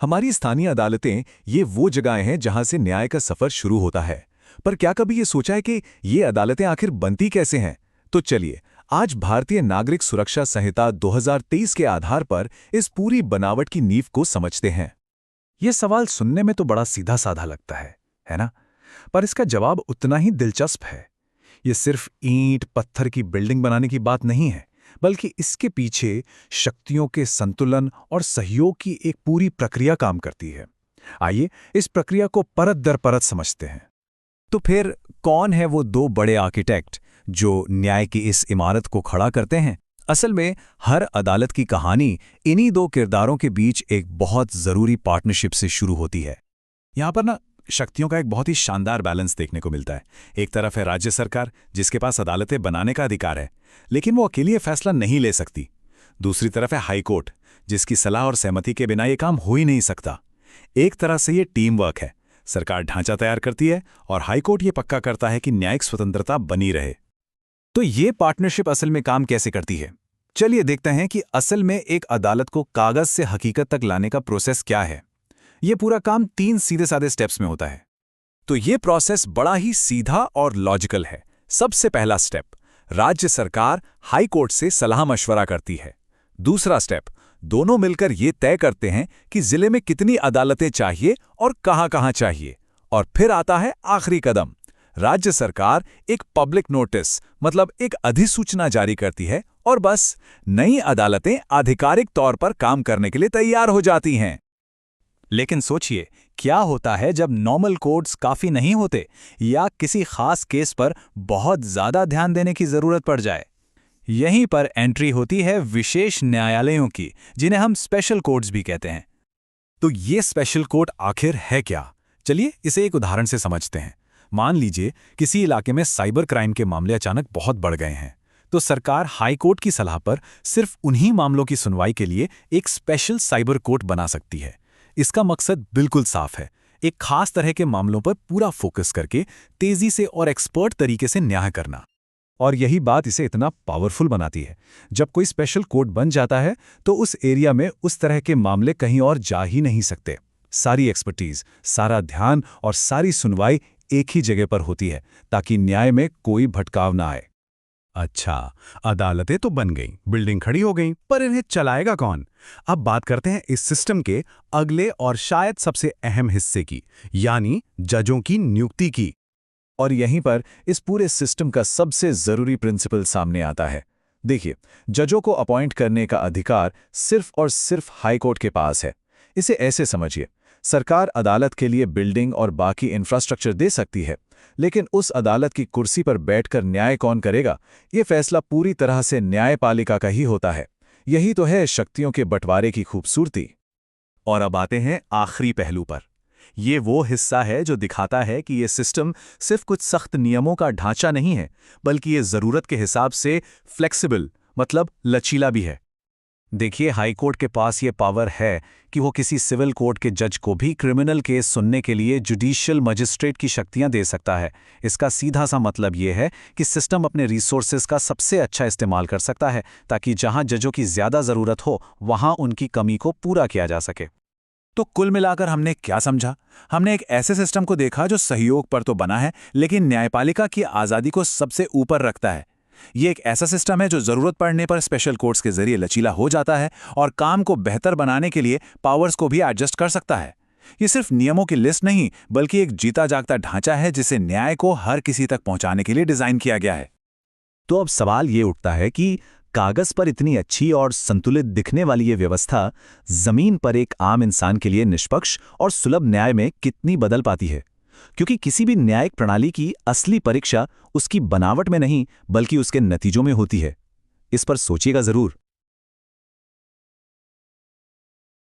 हमारी स्थानीय अदालतें ये वो जगहें हैं जहां से न्याय का सफर शुरू होता है। पर क्या कभी ये सोचा है कि ये अदालतें आखिर बनती कैसे हैं? तो चलिए, आज भारतीय नागरिक सुरक्षा संहिता 2023 के आधार पर इस पूरी बनावट की नींव को समझते हैं। ये सवाल सुनने में तो बड़ा सीधा साधा लगता है ना? पर इसका जवाब उतना ही दिलचस्प है। ये सिर्फ ईंट पत्थर की बिल्डिंग बनाने की बात नहीं है, बल्कि इसके पीछे शक्तियों के संतुलन और सहयोग की एक पूरी प्रक्रिया काम करती है। आइए इस प्रक्रिया को परत दर परत समझते हैं। तो फिर कौन है वो दो बड़े आर्किटेक्ट जो न्याय की इस इमारत को खड़ा करते हैं? असल में हर अदालत की कहानी इन्हीं दो किरदारों के बीच एक बहुत जरूरी पार्टनरशिप से शुरू होती है। यहाँ पर ना शक्तियों का एक बहुत ही शानदार बैलेंस देखने को मिलता है। एक तरफ है राज्य सरकार, जिसके पास अदालतें बनाने का अधिकार है, लेकिन वो अकेली ये फैसला नहीं ले सकती। दूसरी तरफ है हाई कोर्ट, जिसकी सलाह और सहमति के बिना ये काम हो ही नहीं सकता। एक तरह से ये टीम वर्क है। सरकार ढांचा तैयार करती है और हाई कोर्ट ये पक्का करता है कि न्यायिक स्वतंत्रता बनी रहे। तो ये पार्टनरशिप असल में काम कैसे करती है? चलिए देखते हैं कि असल में एक अदालत को कागज से हकीकत तक लाने का प्रोसेस क्या है। ये पूरा काम 3 सीधे साधे स्टेप्स में होता है। तो ये प्रोसेस बड़ा ही सीधा और लॉजिकल है। सबसे पहला स्टेप, राज्य सरकार हाई कोर्ट से सलाह मशवरा करती है। दूसरा स्टेप, दोनों मिलकर ये तय करते हैं कि जिले में कितनी अदालतें चाहिए और कहां-कहां चाहिए। और फिर आता है आखिरी कदम, राज्य सरकार एक पब्लिक नोटिस मतलब एक अधिसूचना जारी करती है और बस नई अदालतें आधिकारिक तौर पर काम करने के लिए तैयार हो जाती हैं। लेकिन सोचिए, क्या होता है जब नॉर्मल कोड्स काफी नहीं होते या किसी खास केस पर बहुत ज्यादा ध्यान देने की जरूरत पड़ जाए? यहीं पर एंट्री होती है विशेष न्यायालयों की, जिन्हें हम स्पेशल कोर्ट्स भी कहते हैं। तो ये स्पेशल कोर्ट आखिर है क्या? चलिए इसे एक उदाहरण से समझते हैं। मान लीजिए किसी इलाके में साइबर क्राइम के मामले अचानक बहुत बढ़ गए हैं, तो सरकार हाई कोर्ट की सलाह पर सिर्फ उन्हीं मामलों की सुनवाई के लिए एक स्पेशल साइबर कोर्ट बना सकती है। इसका मकसद बिल्कुल साफ है, एक खास तरह के मामलों पर पूरा फोकस करके तेजी से और एक्सपर्ट तरीके से न्याय करना। और यही बात इसे इतना पावरफुल बनाती है। जब कोई स्पेशल कोर्ट बन जाता है तो उस एरिया में उस तरह के मामले कहीं और जा ही नहीं सकते। सारी एक्सपर्टीज, सारा ध्यान और सारी सुनवाई एक ही जगह पर होती है, ताकि न्याय में कोई भटकाव ना आए। अच्छा, अदालतें तो बन गईं, बिल्डिंग खड़ी हो गई, पर इन्हें चलाएगा कौन? अब बात करते हैं इस सिस्टम के अगले और शायद सबसे अहम हिस्से की, यानी जजों की नियुक्ति की। और यहीं पर इस पूरे सिस्टम का सबसे जरूरी प्रिंसिपल सामने आता है। देखिए, जजों को अपॉइंट करने का अधिकार सिर्फ और सिर्फ हाई कोर्ट के पास है। इसे ऐसे समझिए, सरकार अदालत के लिए बिल्डिंग और बाकी इंफ्रास्ट्रक्चर दे सकती है, लेकिन उस अदालत की कुर्सी पर बैठकर न्याय कौन करेगा, ये फैसला पूरी तरह से न्यायपालिका का ही होता है। यही तो है शक्तियों के बंटवारे की खूबसूरती। और अब आते हैं आखिरी पहलू पर। ये वो हिस्सा है जो दिखाता है कि ये सिस्टम सिर्फ कुछ सख्त नियमों का ढांचा नहीं है, बल्कि ये ज़रूरत के हिसाब से फ्लेक्सिबल मतलब लचीला भी है। देखिए, हाई कोर्ट के पास ये पावर है कि वो किसी सिविल कोर्ट के जज को भी क्रिमिनल केस सुनने के लिए जुडिशियल मजिस्ट्रेट की शक्तियां दे सकता है। इसका सीधा सा मतलब ये है कि सिस्टम अपने रिसोर्सेज का सबसे अच्छा इस्तेमाल कर सकता है, ताकि जहां जजों की ज्यादा ज़रूरत हो वहां उनकी कमी को पूरा किया जा सके। तो कुल मिलाकर हमने क्या समझा? हमने एक ऐसे सिस्टम को देखा जो सहयोग पर तो बना है, लेकिन न्यायपालिका की आज़ादी को सबसे ऊपर रखता है। ये एक ऐसा सिस्टम है जो ज़रूरत पड़ने पर स्पेशल कोर्ट्स के जरिए लचीला हो जाता है और काम को बेहतर बनाने के लिए पावर्स को भी एडजस्ट कर सकता है। ये सिर्फ नियमों की लिस्ट नहीं, बल्कि एक जीता जागता ढांचा है जिसे न्याय को हर किसी तक पहुंचाने के लिए डिज़ाइन किया गया है। तो अब सवाल ये उठता है कि कागज पर इतनी अच्छी और संतुलित दिखने वाली ये व्यवस्था जमीन पर एक आम इंसान के लिए निष्पक्ष और सुलभ न्याय में कितनी बदल पाती है? क्योंकि किसी भी न्यायिक प्रणाली की असली परीक्षा उसकी बनावट में नहीं, बल्कि उसके नतीजों में होती है। इस पर सोचिएगा जरूर।